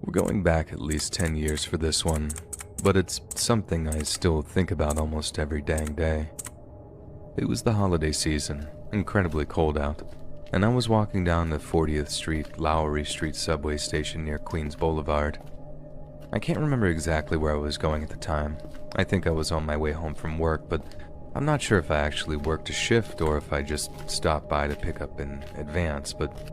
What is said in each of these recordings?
We're going back at least 10 years for this one, but it's something I still think about almost every dang day. It was the holiday season, incredibly cold out, and I was walking down the 40th Street, Lowry Street subway station near Queens Boulevard. I can't remember exactly where I was going at the time. I think I was on my way home from work, but I'm not sure if I actually worked a shift or if I just stopped by to pick up in advance, but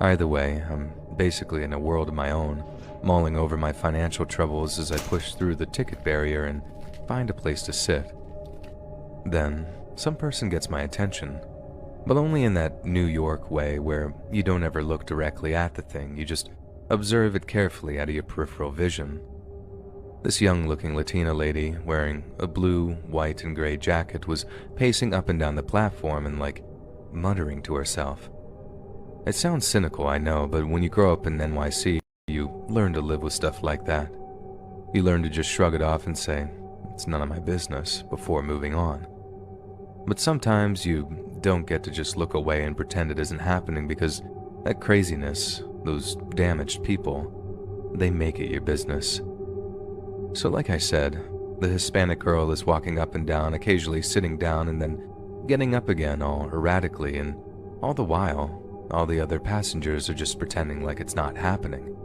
either way, I'm basically in a world of my own, mulling over my financial troubles as I push through the ticket barrier and find a place to sit. Then, some person gets my attention, but only in that New York way where you don't ever look directly at the thing, you just observe it carefully out of your peripheral vision. This young-looking Latina lady, wearing a blue, white, and gray jacket, was pacing up and down the platform and, muttering to herself. It sounds cynical, I know, but when you grow up in NYC, you learn to live with stuff like that. You learn to just shrug it off and say, it's none of my business, before moving on. But sometimes you don't get to just look away and pretend it isn't happening because that craziness, those damaged people, they make it your business. So like I said, the Hispanic girl is walking up and down, occasionally sitting down and then getting up again all erratically, and all the while, all the other passengers are just pretending like it's not happening.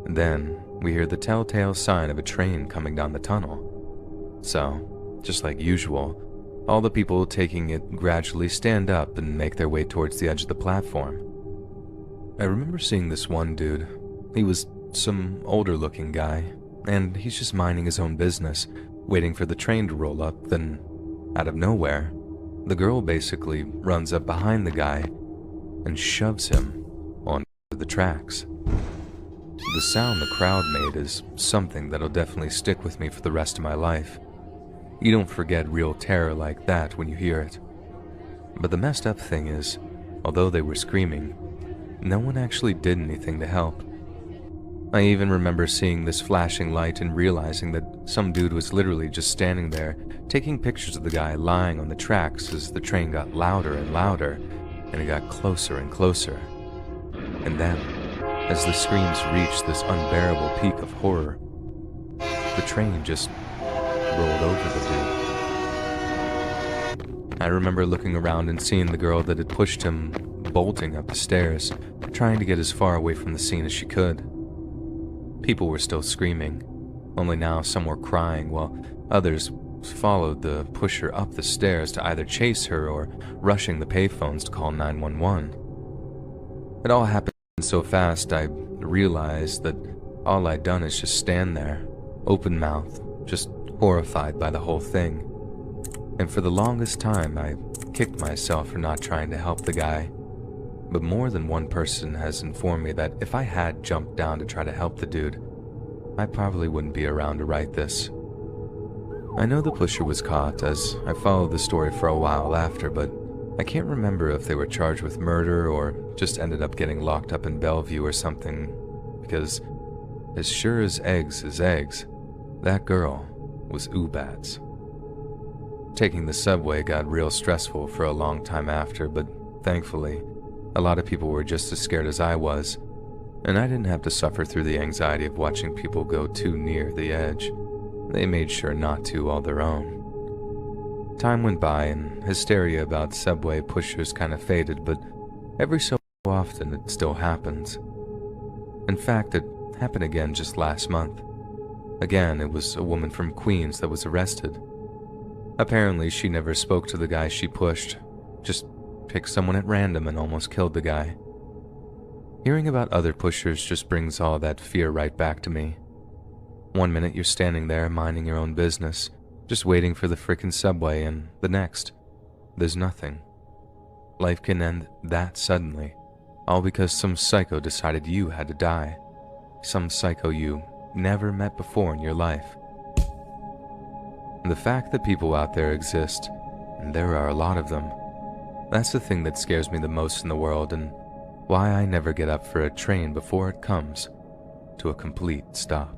And then we hear the telltale sign of a train coming down the tunnel. So, just like usual, all the people taking it gradually stand up and make their way towards the edge of the platform. I remember seeing this one dude. He was some older-looking guy, and he's just minding his own business, waiting for the train to roll up. Then, out of nowhere, the girl basically runs up behind the guy and shoves him onto the tracks. The sound the crowd made is something that'll definitely stick with me for the rest of my life. You don't forget real terror like that when you hear it. But the messed up thing is, although they were screaming, no one actually did anything to help. I even remember seeing this flashing light and realizing that some dude was literally just standing there, taking pictures of the guy lying on the tracks as the train got louder and louder, and it got closer and closer. And then, as the screams reached this unbearable peak of horror, the train just rolled over the dude. I remember looking around and seeing the girl that had pushed him bolting up the stairs, trying to get as far away from the scene as she could. People were still screaming, only now some were crying while others followed the pusher up the stairs to either chase her or rushing the payphones to call 911. It all happened so fast I realized that all I'd done is just stand there, open-mouthed, just horrified by the whole thing. And for the longest time I kicked myself for not trying to help the guy. But more than one person has informed me that if I had jumped down to try to help the dude, I probably wouldn't be around to write this. I know the pusher was caught, as I followed the story for a while after, but I can't remember if they were charged with murder or just ended up getting locked up in Bellevue or something, because as sure as eggs is eggs, that girl was Ubats. Taking the subway got real stressful for a long time after, but thankfully, a lot of people were just as scared as I was, and I didn't have to suffer through the anxiety of watching people go too near the edge. They made sure not to all their own. Time went by and hysteria about subway pushers kind of faded, but every so often it still happens. In fact, it happened again just last month. Again, it was a woman from Queens that was arrested. Apparently, she never spoke to the guy she pushed, just picked someone at random and almost killed the guy. Hearing about other pushers just brings all that fear right back to me. One minute you're standing there minding your own business, just waiting for the frickin' subway, and the next, there's nothing. Life can end that suddenly, all because some psycho decided you had to die. Some psycho you never met before in your life. The fact that people out there exist, and there are a lot of them, that's the thing that scares me the most in the world, and why I never get up for a train before it comes to a complete stop.